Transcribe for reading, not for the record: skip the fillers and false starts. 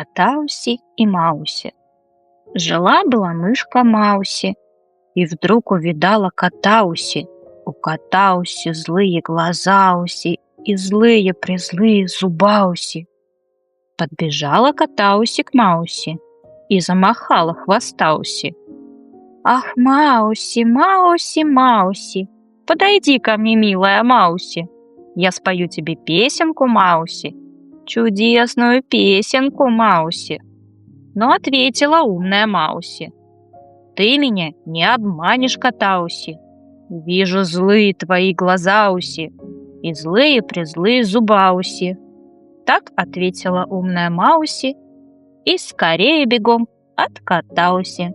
Катауси и Мауси. Жила-была мышка Мауси, и вдруг увидала Катауси. У Катауси злые глазауси и злые-презлые зубауси. Подбежала Катауси к Мауси и замахала хвостауси. «Ах, Мауси, Мауси, Мауси, подойди ко мне, милая Мауси, я спою тебе песенку, Мауси, чудесную песенку, Мауси». Но ответила умная Мауси: «Ты меня не обманешь, Катауси, вижу злые твои глазауси и злые-презлые зубауси». Так ответила умная Мауси и скорее бегом от Катауси.